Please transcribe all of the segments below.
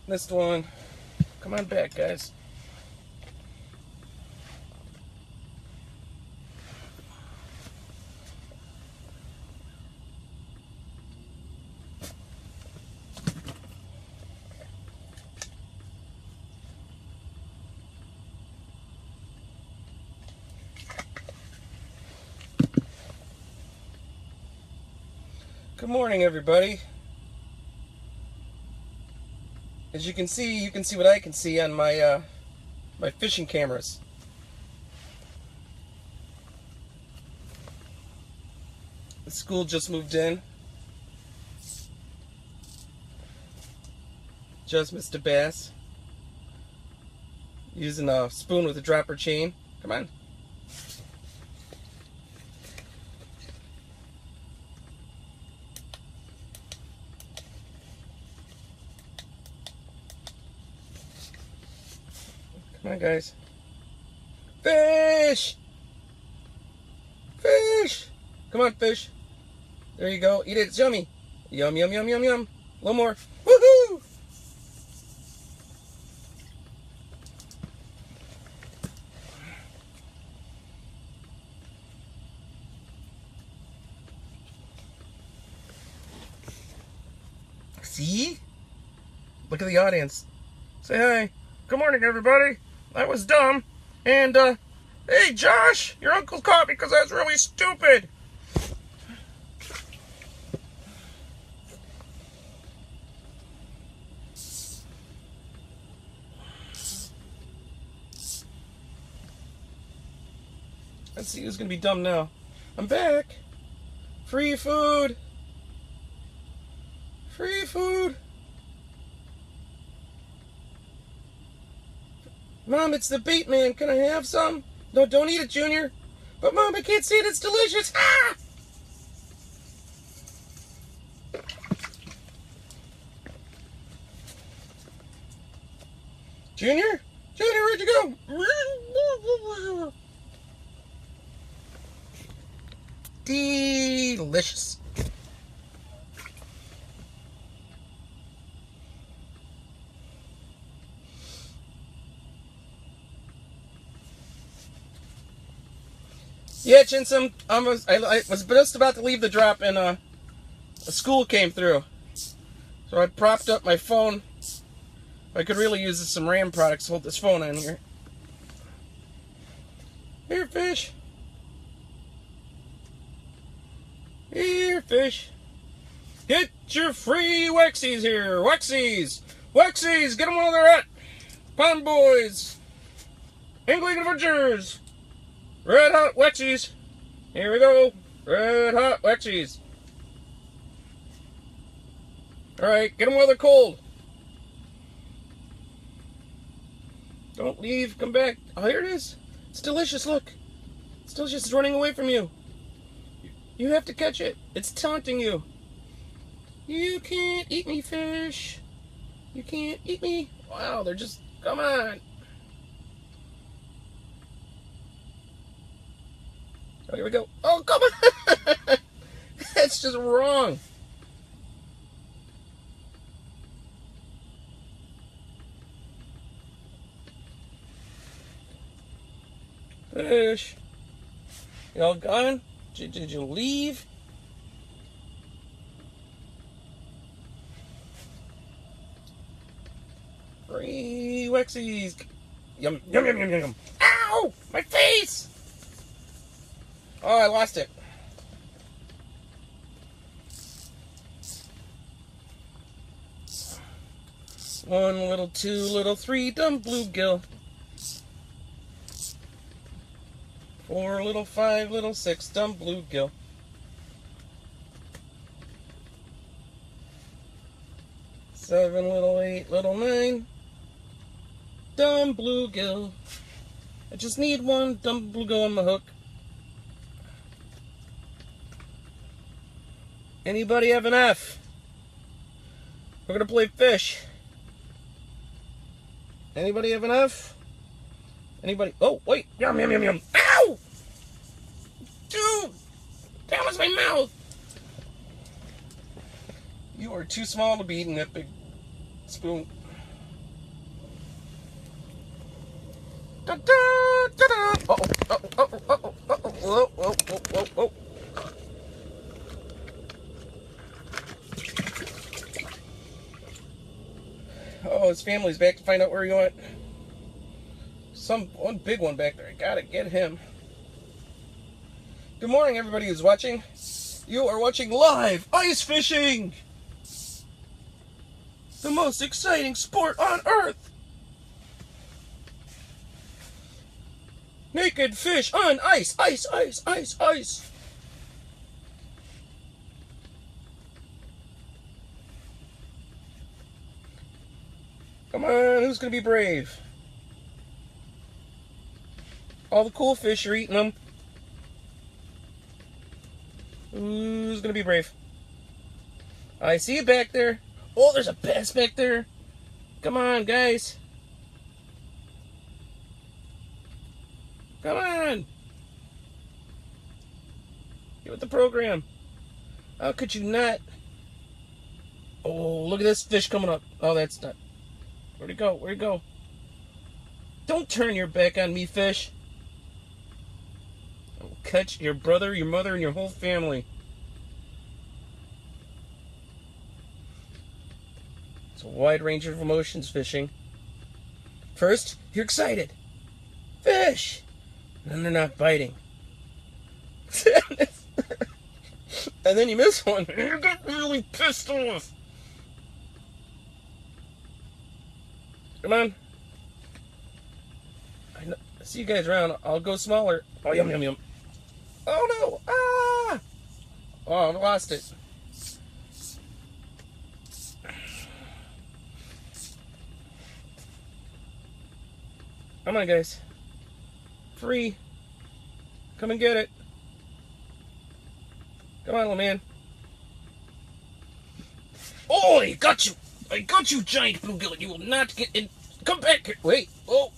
Missed one. Come on back, guys. Good morning, everybody. As you can see what I can see on my my fishing cameras. The school just moved in. Just missed a bass. Using a spoon with a dropper chain. Come on. Come on, guys. Fish! Fish! Come on, fish. There you go. Eat it. It's yummy. Yum, yum, yum, yum, yum. A little more. Woohoo! See? Look at the audience. Say hi. Good morning, everybody. I was dumb. And, hey, Josh, your uncle caught me because I was really stupid. Let's see who's going to be dumb now. I'm back. Free food. Free food. Mom, it's the bait man. Can I have some? No, don't eat it, Junior. But Mom, I can't see it. It's delicious. Ah! Junior? Junior, where'd you go? Delicious. Yeah, Chinsum, I was just about to leave the drop and a school came through. So I propped up my phone. I could really use some RAM products to hold this phone on here. Here, fish. Here, fish. Get your free Wexies here. Wexies. Wexies, get them while they're at. Pond Boys. Angling Adventures. Red Hot Wexies. Here we go. Red Hot Wexies. Alright, get them while they're cold. Don't leave. Come back. Oh, here it is. It's delicious. Look. It's delicious. It's running away from you. You have to catch it. It's taunting you. You can't eat me, fish. You can't eat me. Wow, they're just... Come on. Oh, here we go. Oh, come on. That's just wrong. Fish. Y'all gone? Did you leave? Free Wexies. Yum, yum, yum, yum, yum, yum. Ow! My face! Oh, I lost it. One little, two little, three dumb bluegill. 4 little, 5 little, 6 dumb bluegill. 7 little, 8 little, 9 dumb bluegill. I just need one dumb bluegill on the hook. Anybody have an F? We're gonna play fish. Anybody have an F? Anybody? Oh, wait. Yum, yum, yum, yum. Ow! Dude! That was my mouth! You are too small to be eating that big spoon. Da, da, da, da. Uh-oh, uh-oh, uh-oh, uh-oh, uh-oh, whoa, whoa, whoa, whoa, whoa. Oh, his family's back to find out where he went. One big one back there. I gotta get him. Good morning, everybody who's watching. You are watching live ice fishing. The most exciting sport on earth. Naked fish on ice, ice, ice, ice, ice. Come on, who's gonna be brave? All the cool fish are eating them. Who's gonna be brave? I see you back there. Oh, there's a bass back there. Come on, guys. Come on. Get with the program. How could you not? Oh, look at this fish coming up. Oh, that's not. Where'd it go? Where'd it go? Don't turn your back on me, fish. I will catch your brother, your mother, and your whole family. It's a wide range of emotions fishing. First, you're excited. Fish! And then they're not biting. And then you miss one. You get really pissed off. Come on. I see you guys around. I'll go smaller. Oh, yum, yum, yum. Oh, no. Ah! Oh, I lost it. Come on, guys. Free. Come and get it. Come on, little man. Oh, I got you. I got you, giant bluegill. You will not get in. Come back here. Wait. Oh.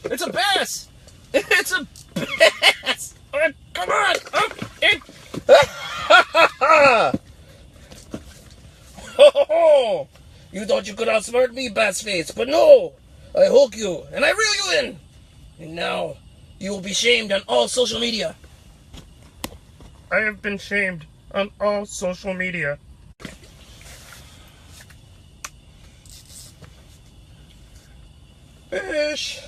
It's a bass. It's a bass. Come on. Up and. Oh, you thought you could outsmart me, bass face, but no. I hook you, and I reel you in. And now, you will be shamed on all social media. I have been shamed on all social media. Fish.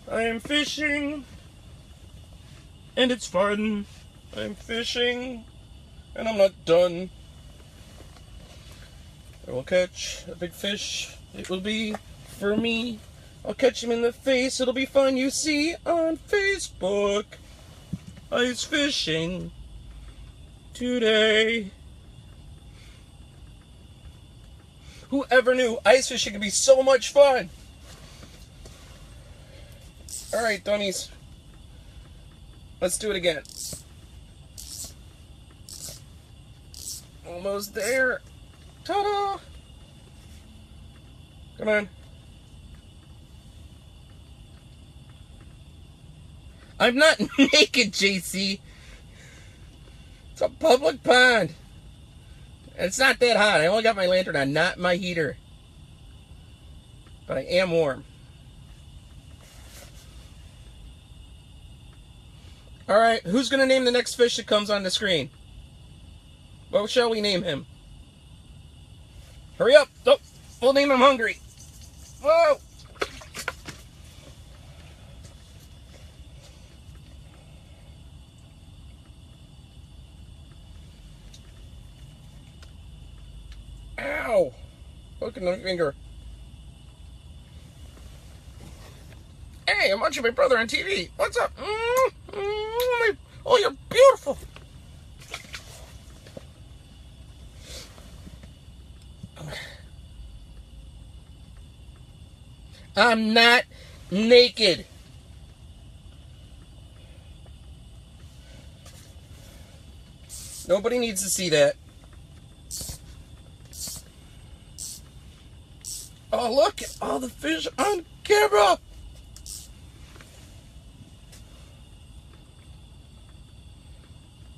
I am fishing. And it's fun. I'm fishing. And I'm not done. I will catch a big fish. It will be for me. I'll catch him in the face. It'll be fun. You see on Facebook. Ice fishing today. Whoever knew ice fishing could be so much fun? All right, dummies. Let's do it again. Almost there. Ta-da! Come on. I'm not naked, JC. It's a public pond. And it's not that hot. I only got my lantern on, not my heater. But I am warm. Alright, who's going to name the next fish that comes on the screen? What shall we name him? Hurry up. Oh, we'll name him Hungry. Whoa. Ow! Look at my finger. Hey, I'm watching my brother on TV. What's up? Oh, you're beautiful. I'm not naked. Nobody needs to see that. Oh, look at all the fish on camera.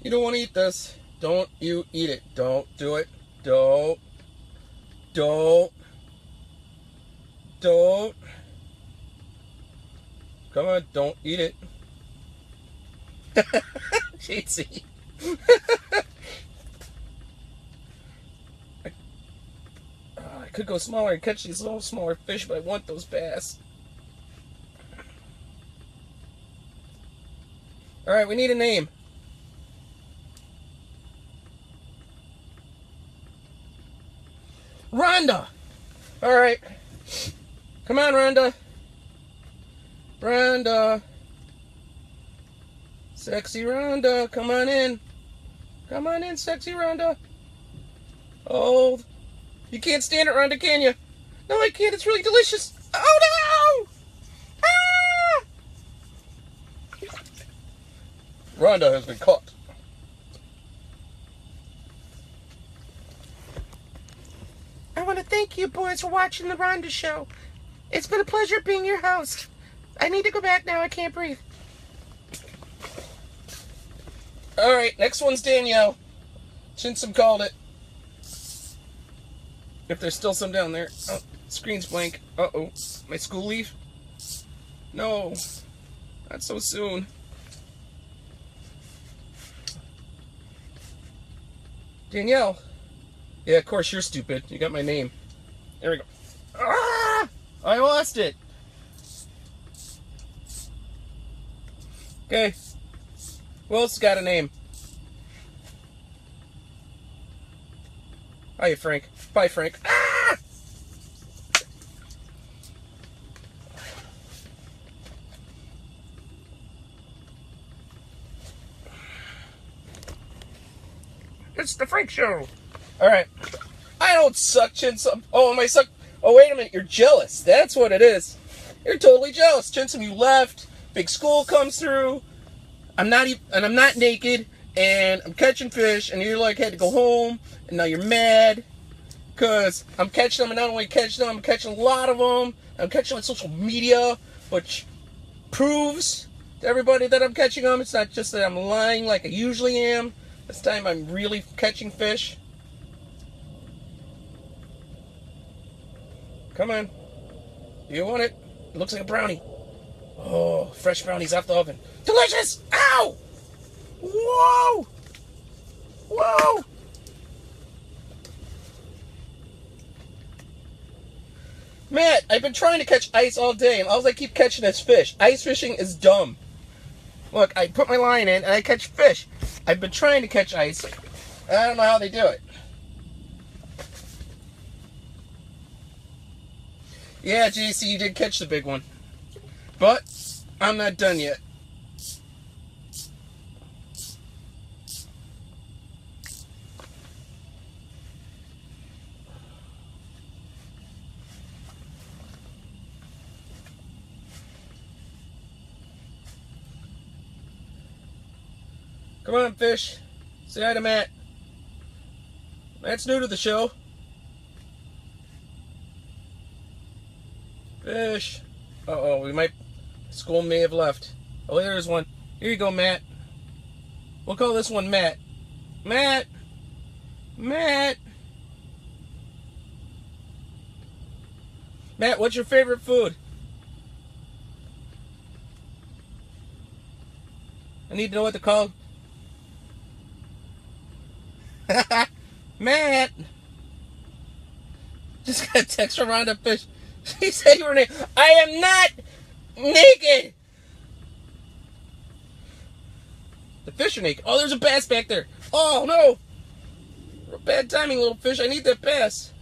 You don't want to eat this. Don't you eat it. Don't do it. Don't. Come on, don't eat it. JC. I could go smaller and catch these little smaller fish, but I want those bass. Alright, we need a name. Rhonda! Alright. Come on, Rhonda. Rhonda. Sexy Rhonda, come on in. Come on in, sexy Rhonda. Oh, you can't stand it, Rhonda, can you? No, I can't. It's really delicious. Oh, no! Ah! Rhonda has been caught. I want to thank you boys for watching the Rhonda show. It's been a pleasure being your host. I need to go back now. I can't breathe. All right, next one's Danielle. Chinsum called it. If there's still some down there. Oh, screen's blank. Uh-oh. My school leave? No. Not so soon. Danielle. Yeah, of course, you're stupid. You got my name. There we go. Ah! I lost it. Okay. Who else got a name? Hiya, Frank. Bye, Frank. Ah! It's the Frank Show. All right. I don't suck, Chinsum. Oh, am I suck? Oh, wait a minute. You're jealous. That's what it is. You're totally jealous. Chinsum, you left. Big school comes through. I'm not naked, and I'm catching fish, and you're like, had to go home, and now you're mad, because I'm catching them, and not only catching them, I'm catching a lot of them. I'm catching them on social media, which proves to everybody that I'm catching them. It's not just that I'm lying like I usually am. This time I'm really catching fish. Come on. Do you want it? It looks like a brownie. Oh, fresh brownies out the oven. Delicious! Ow! Whoa! Whoa! Matt, I've been trying to catch ice all day, and all I keep catching is fish. Ice fishing is dumb. Look, I put my line in, and I catch fish. I've been trying to catch ice. I don't know how they do it. Yeah, JC, you did catch the big one. But I'm not done yet. Come on, fish. Say hi to Matt. Matt's new to the show. Fish. Uh-oh, school may have left. Oh, there's one. Here you go, Matt. We'll call this one Matt. Matt! Matt! Matt, what's your favorite food? I need to know what to call. Matt! Just got a text from Rhonda Fish. She said you were naked. I am not naked! The fish are naked. Oh, there's a bass back there. Oh, no! Bad timing, little fish. I need that bass.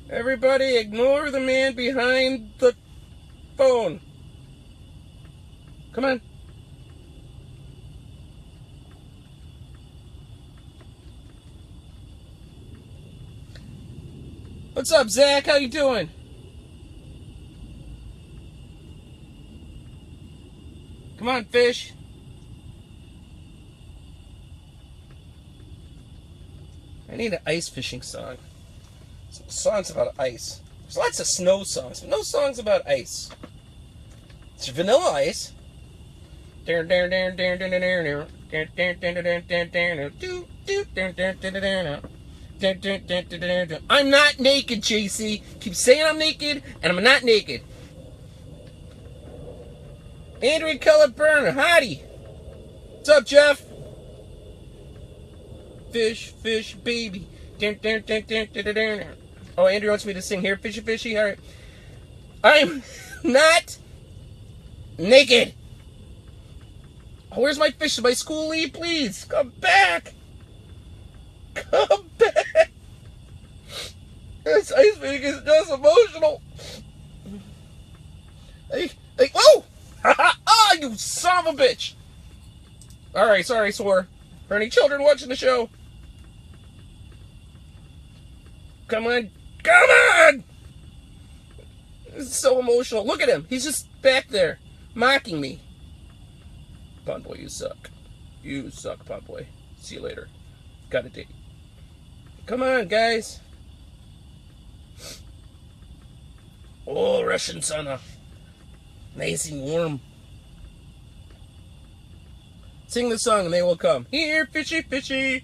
Everybody ignore the man behind the phone. Come on. What's up, Zach? How you doing? Come on, fish. I need an ice fishing song. Some songs about ice. There's lots of snow songs, but no songs about ice. It's Vanilla Ice. I'm not naked, JC. Keep saying I'm naked, and I'm not naked. Andrea Keller Burner, hottie. What's up, Jeff? Fish, fish, baby. Oh, Andrew wants me to sing here. Fishy, fishy. All right. I'm not naked. Oh, where's my fish? Is my school leave? Please come back. Come back. This ice fishing is just emotional. Whoa! Ah, you son of a bitch. All right, sorry, swear. For any children watching the show. Come on. Come on! This is so emotional. Look at him. He's just back there, mocking me. Pond boy, you suck. You suck, Pond boy. See you later. Got a date. Come on, guys. Oh, Russian sauna. Nice and warm. Sing the song and they will come. Here, fishy, fishy.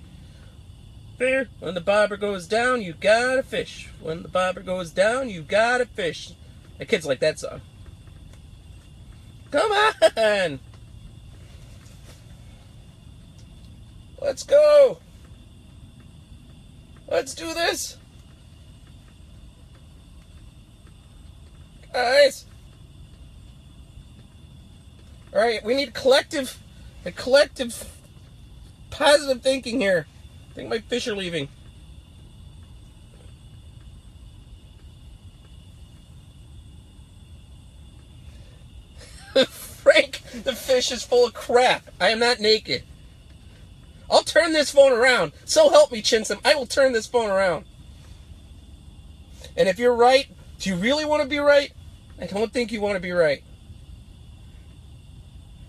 There. When the bobber goes down, you gotta fish. When the bobber goes down, you gotta fish. The kids like that song. Come on. Let's go. Let's do this. Guys. All right, we need a collective positive thinking here. I think my fish are leaving. Frank, the fish is full of crap. I am not naked. I'll turn this phone around. So help me, Chinsum. I will turn this phone around. And if you're right, do you really want to be right? I don't think you want to be right.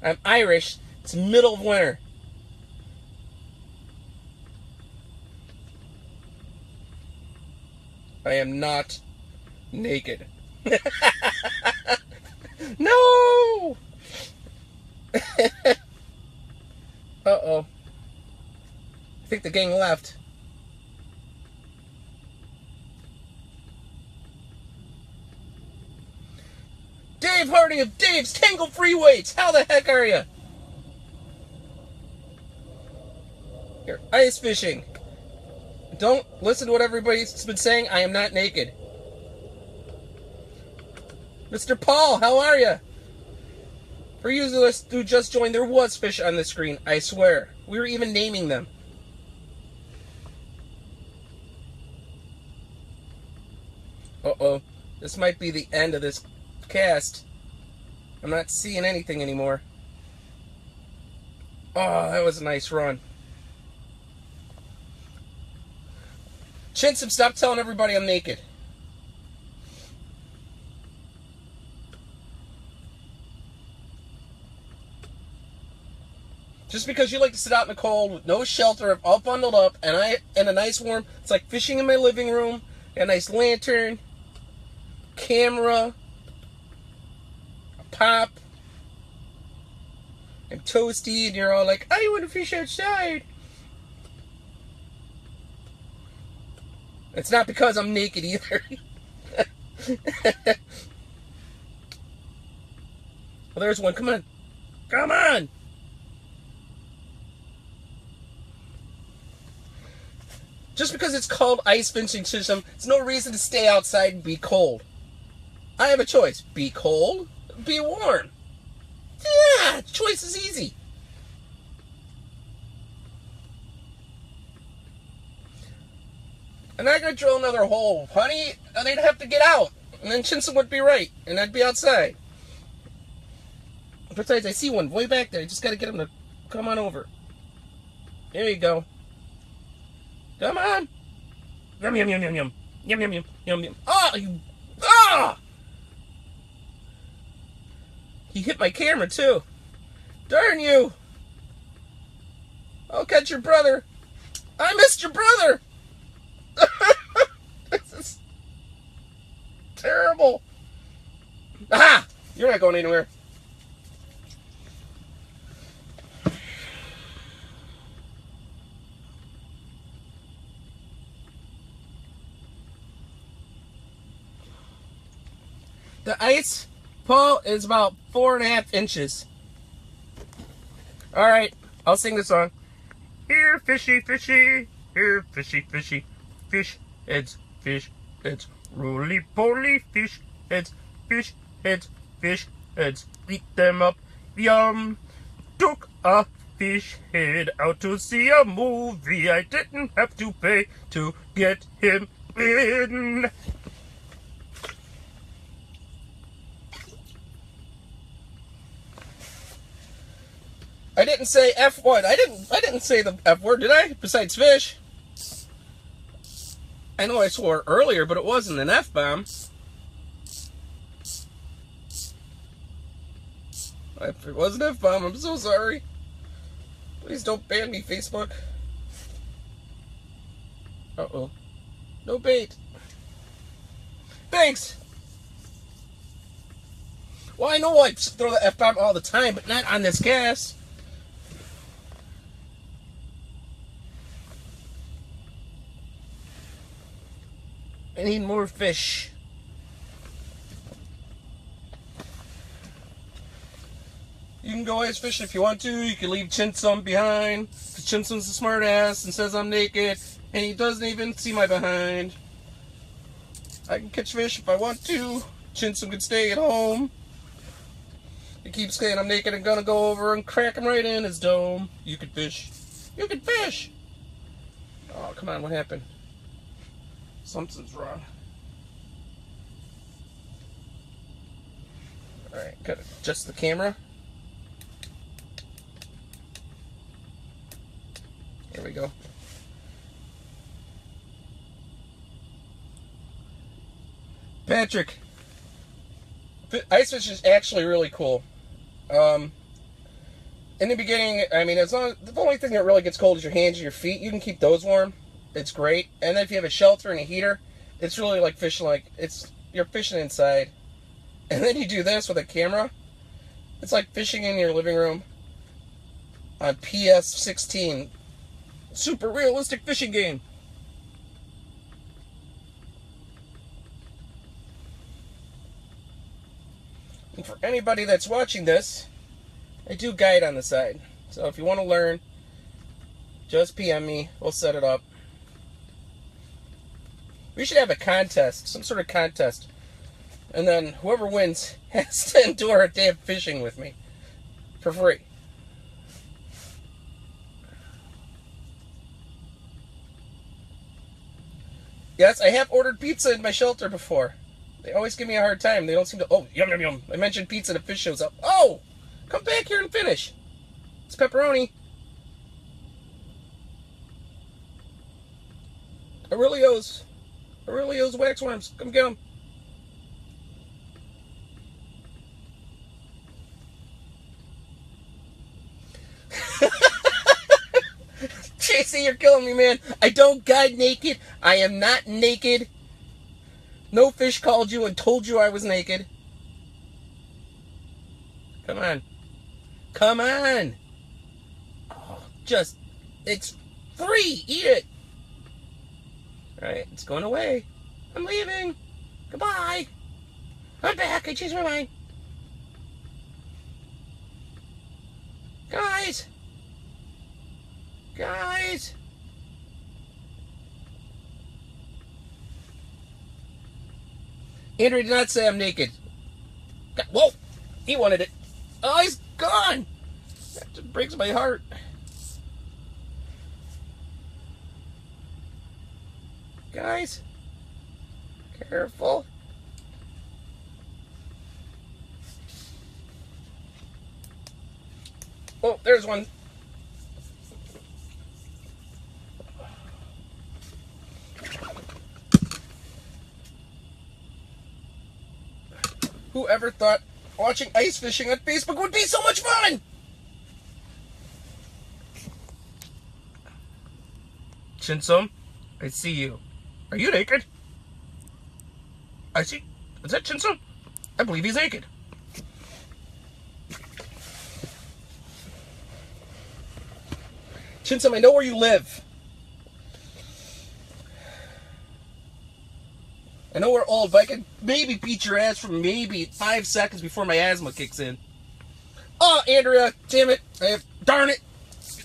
I'm Irish. It's middle of winter. I am not naked. No! Uh-oh. I think the gang left. Dave Harding of Dave's Tangle Free Weights. How the heck are you? You're ice fishing. Don't listen to what everybody's been saying. I am not naked. Mr. Paul, how are you? For you who just joined, there was fish on the screen, I swear. We were even naming them. Uh-oh. This might be the end of this cast. I'm not seeing anything anymore. Oh, that was a nice run. Chinsum, stop telling everybody I'm naked. Just because you like to sit out in the cold with no shelter, all bundled up, and a nice warm, it's like fishing in my living room, a nice lantern, camera, a pop. I'm toasty, and you're all like, I want to fish outside. It's not because I'm naked either. Well, there's one. Come on. Come on. Just because it's called ice fishing system, it's no reason to stay outside and be cold. I have a choice. Be cold, be warm. Yeah, the choice is easy. I'm not going to drill another hole, honey. They'd have to get out. And then Chinsum would be right. And I'd be outside. Besides, I see one way back there. I just got to get him to come on over. There you go. Come on. Yum, yum, yum, yum, yum. Yum, yum, yum, yum, yum. Oh, you. Ah! He hit my camera, too. Darn you. I'll catch your brother. I missed your brother. This is terrible. Aha! You're not going anywhere. The ice, Paul, is about 4.5 inches. Alright, I'll sing the song. Here, fishy, fishy. Here, fishy, fishy. Fish heads, fish heads. Roly-poly fish heads, fish heads, fish heads. Eat them up, yum. Took a fish head out to see a movie. I didn't have to pay to get him in. I didn't say F word. I didn't say the F word, did I? Besides fish. I know I swore earlier, but it wasn't an F-bomb. If it was an F-bomb, I'm so sorry. Please don't ban me, Facebook. Uh-oh. No bait. Thanks! Well, I know I throw the F-bomb all the time, but not on this gas. I need more fish. You can go ice fishing if you want to. You can leave Chinsum behind. Chinsum's a smart ass and says I'm naked, and he doesn't even see my behind. I can catch fish if I want to. Chinsum can stay at home. He keeps saying I'm naked and gonna go over and crack him right in his dome. You can fish. You can fish! Oh, come on, what happened? Something's wrong. Alright, gotta adjust the camera. Here we go. Patrick, ice fishing is actually really cool. In the beginning, I mean, the only thing that really gets cold is your hands and your feet. You can keep those warm. It's great. And then if you have a shelter and a heater, it's really like fishing, you're fishing inside. And then you do this with a camera. It's like fishing in your living room on PS16. Super realistic fishing game. And for anybody that's watching this, I do guide on the side. So if you want to learn, just PM me. We'll set it up. We should have a contest, some sort of contest. And then whoever wins has to endure a day of fishing with me. For free. Yes, I have ordered pizza in my shelter before. They always give me a hard time. They don't seem to... Oh, yum, yum, yum. I mentioned pizza and a fish shows up. Oh! Come back here and finish. It's pepperoni. Aurelio's waxworms. Come get them. JC, you're killing me, man. I don't guide naked. I am not naked. No fish called you and told you I was naked. Come on. Come on. Oh, it's free. Eat it. Alright, it's going away. I'm leaving. Goodbye. I'm back. I changed my mind. Guys. Guys. Andrew did not say I'm naked. Whoa. He wanted it. Oh, he's gone. That just breaks my heart. Guys, careful. Oh, there's one. Whoever thought watching ice fishing on Facebook would be so much fun? Chinsum, I see you. Are you naked? I see. Is that Chinsum? I believe he's naked. Chinsum, I know where you live. I know we're old, but I can maybe beat your ass for maybe 5 seconds before my asthma kicks in. Oh, Andrea, damn it. Darn it.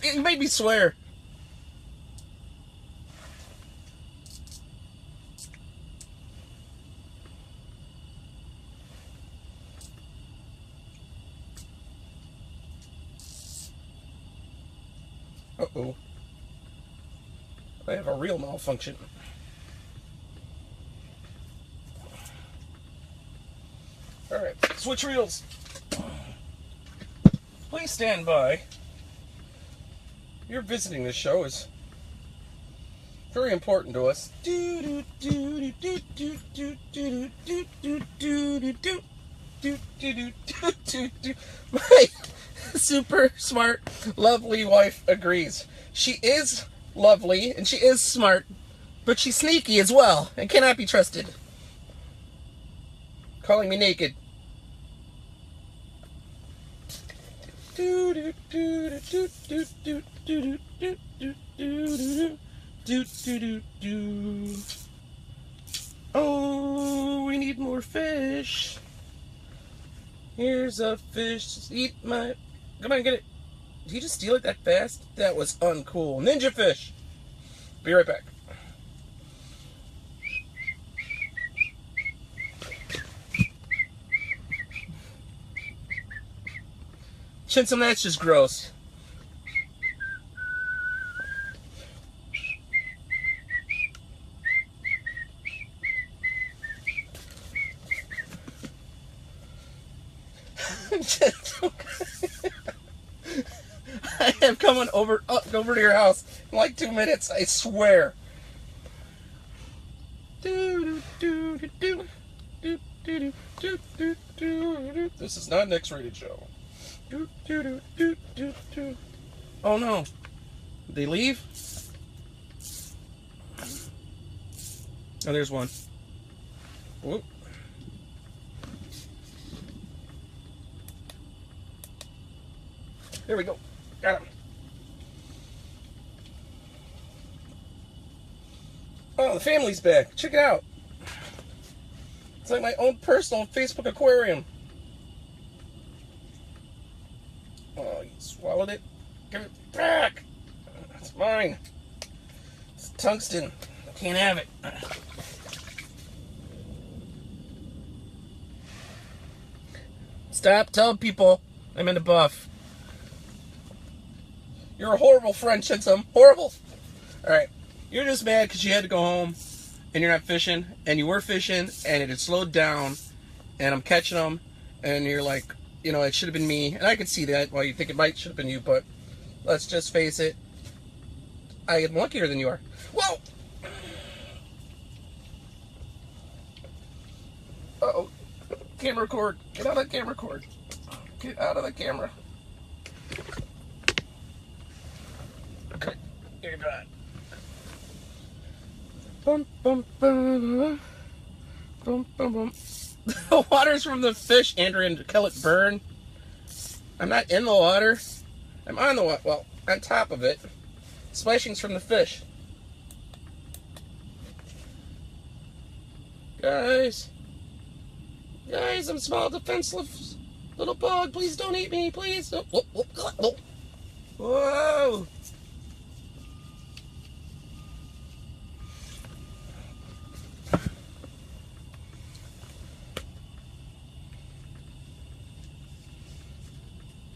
It made me swear. Uh-oh. I have a real malfunction. Alright, switch reels. Please stand by. Your visiting this show is very important to us. My super smart, lovely wife agrees. She is lovely and she is smart, but she's sneaky as well and cannot be trusted. Calling me naked. Oh, we need more fish. Here's a fish. Just eat my... Come on, get it. Did he just steal it that fast? That was uncool. Ninja fish. Be right back. Chinsum, that's just gross. I am coming over to your house in like 2 minutes, I swear. This is not an X-rated show. Oh no. Did they leave? Oh, there's one. Whoop. There we go. Got him. Oh, the family's back. Check it out. It's like my own personal Facebook aquarium. Oh, you swallowed it? Give it back! It's mine. It's tungsten. I can't have it. Stop telling people I'm in a buff. You're a horrible friend, Chinsum. Horrible. Alright. You're just mad because you had to go home and you're not fishing, and you were fishing and it had slowed down and I'm catching them and you're like, you know, it should have been me. And I can see that why you think it might should have been you, but let's just face it. I am luckier than you are. Whoa! Uh-oh. Camera cord. Get out of the camera cord. Get out of the camera. Okay. You're done. Bum, bum, bum. Bum, bum, bum. The water's from the fish, Andrew and Kellett Burn. I'm not in the water. I'm on the water. Well, on top of it. Splashing's from the fish. Guys. Guys, I'm small, defenseless little bug. Please don't eat me, please. Oh, oh, oh, oh. Whoa.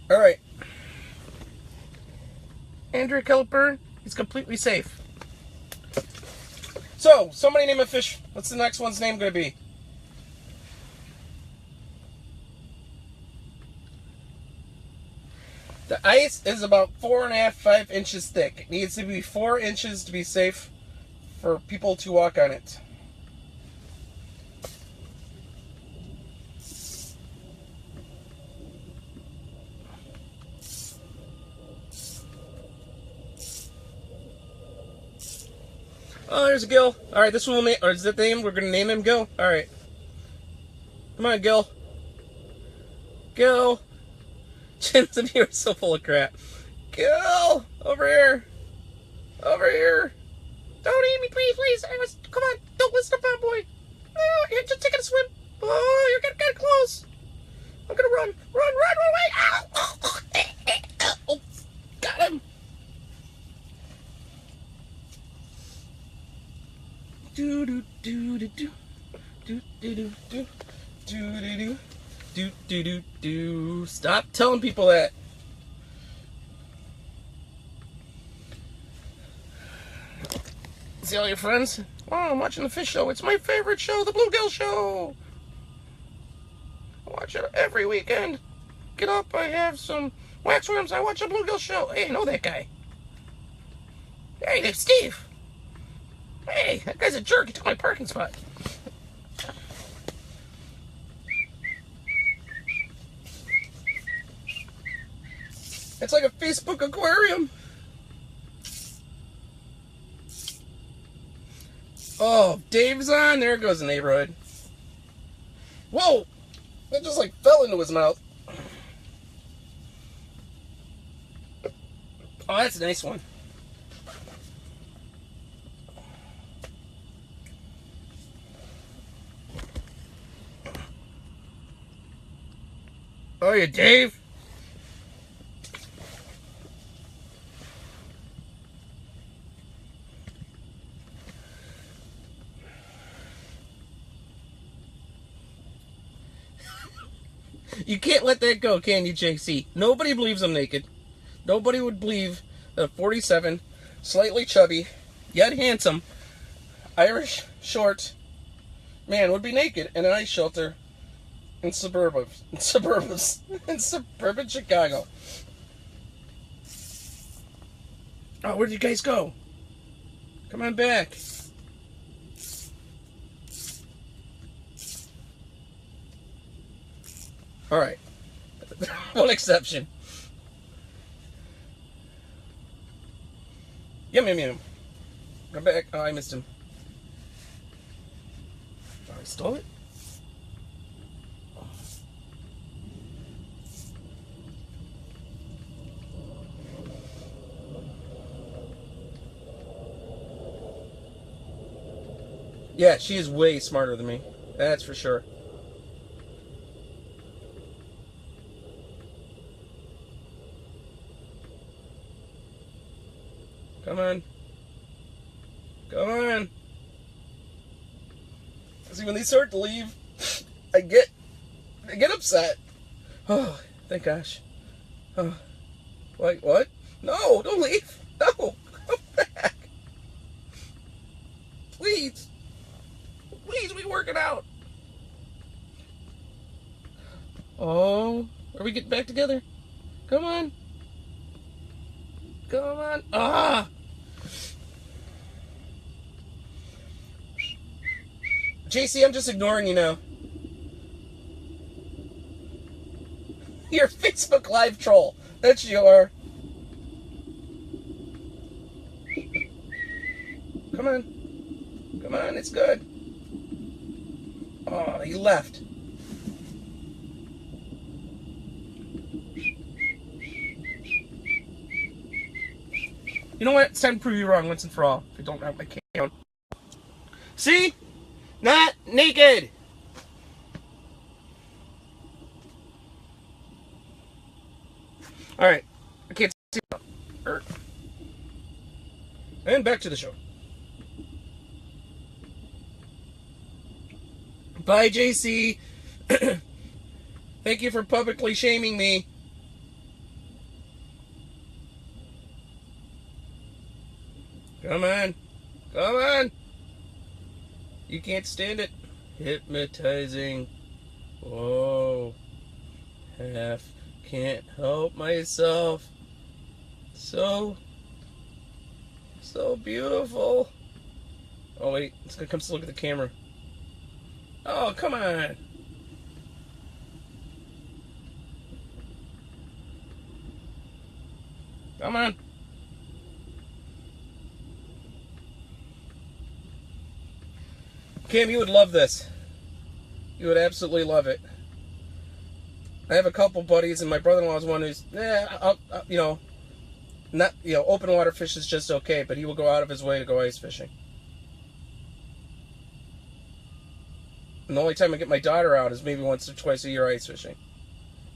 All right. Andrew Kellett, he's completely safe. So, somebody name a fish. What's the next one's name going to be? The ice is about 4.5, 5 inches thick. It needs to be 4 inches to be safe for people to walk on it. Oh, there's a gill. All right, this one will name, or is that the name? We're gonna name him Gill. All right, come on, Gill. Gill. Chinsum, you're so full of crap. Gill, over here. Over here. Don't eat me, please, please. Come on, don't listen to Fun Boy. Oh, you're just taking a swim. Oh, you're getting close. I'm gonna run away. Ow. Oh, got him. Do do do do do do do do do do do do do do. Stop telling people that. See all your friends? Oh, I'm watching the fish show. It's my favorite show, the Bluegill Show. I watch it every weekend. Get up, I have some wax worms. I watch the Bluegill Show. Hey, I know that guy. Hey, there's Steve. Hey, that guy's a jerk. He took my parking spot. It's like a Facebook aquarium. Oh, Dave's on. There goes the neighborhood. Whoa! That just like fell into his mouth. Oh, that's a nice one. Oh, yeah, Dave? You can't let that go, can you, JC? Nobody believes I'm naked. Nobody would believe that a 47, slightly chubby, yet handsome, Irish short man would be naked in an ice shelter in suburban Chicago. Oh, where did you guys go? Come on back. All right. One exception. Yum, yum, yum. Come back. Oh, I missed him. Oh, I stole it? Yeah, she is way smarter than me. That's for sure. Come on. Come on. See, when they start to leave, I get upset. Oh, thank gosh. Oh, like what? No, don't leave. No, come back. Please. Please, we work it out. Oh, are we getting back together? Come on. Come on. Ah! JC, I'm just ignoring you now. You're a Facebook Live troll. That's you are. Come on. Come on, it's good. Oh, he left. You know what? It's time to prove you wrong once and for all. If you don't have my camera. See? Not naked. Alright. I can't see. And back to the show. Bye, JC. Thank you for publicly shaming me. Come on. Come on. You can't stand it. Hypnotizing. Whoa. Half. Can't help myself. So beautiful. Oh, wait. It's going to come to look at the camera. Oh, come on. Come on. Cam, you would love this. You would absolutely love it. I have a couple buddies, and my brother-in-law is one who's, not, open water fish is just okay, but he will go out of his way to go ice fishing. And the only time I get my daughter out is maybe once or twice a year ice fishing.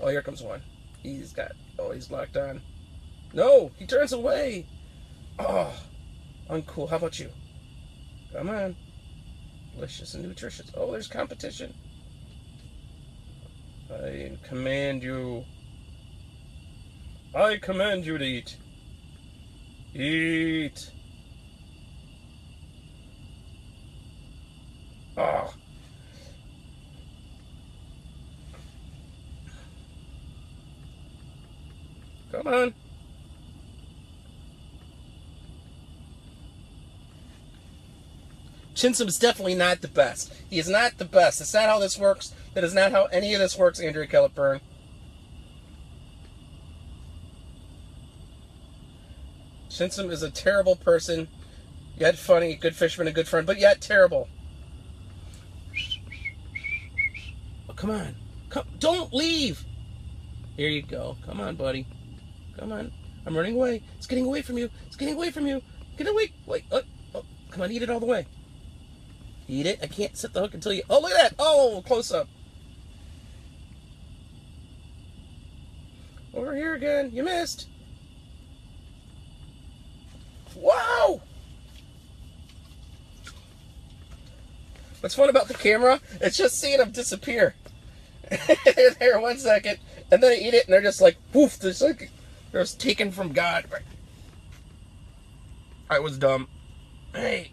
Oh, here comes one. He's locked on. No, he turns away. Oh, uncool. How about you? Come on. Delicious and nutritious. Oh, there's competition. I command you. I command you to eat. Eat. Oh. Come on. Chinsom's definitely not the best. He is not the best. That's not how this works. That is not how any of this works, Andrea Kellett-Byrne. Chinsom is a terrible person, yet funny, good fisherman, a good friend, but yet terrible. Oh, come on. Don't leave. Here you go. Come on, buddy. Come on. I'm running away. It's getting away from you. It's getting away from you. Get away. Wait. Oh, come on, eat it all the way. Eat it. I can't set the hook until you... Oh, look at that. Oh, close up. Over here again. You missed. Wow. What's fun about the camera? It's just seeing them disappear. They're there 1 second, and then I eat it, and they're just like, poof. They're just taken from God. I was dumb. Hey,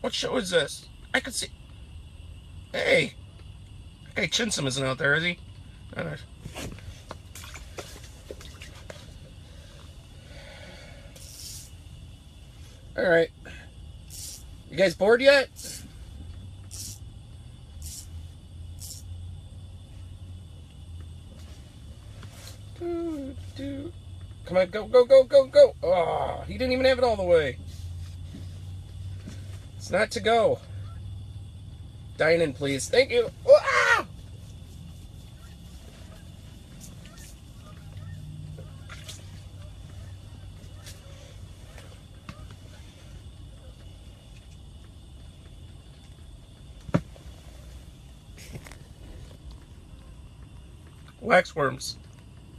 what show is this? I could see. Hey, okay, Chinsom isn't out there, is he? All right. You guys bored yet? Come on, go, go, go, go, go. Oh, he didn't even have it all the way. It's not to go. Dine in, please. Thank you. Ah! Waxworms.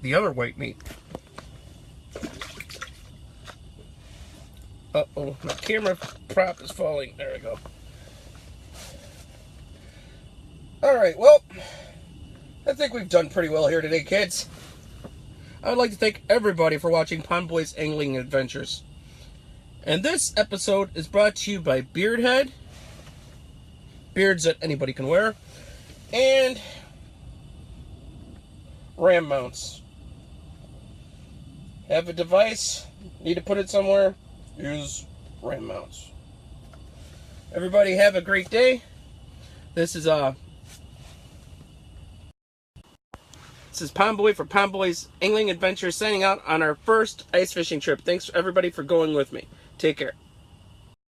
The other white meat. Uh-oh, my camera prop is falling. There we go. Alright, well, I think we've done pretty well here today, kids. I would like to thank everybody for watching Pond Boys Angling Adventures. And this episode is brought to you by Beardhead. Beards that anybody can wear. And Ram mounts. Have a device, need to put it somewhere, use Ram mounts. Everybody have a great day. This is Pond Boy for Pond Boys Angling Adventures signing out on our first ice fishing trip. Thanks everybody for going with me. Take care.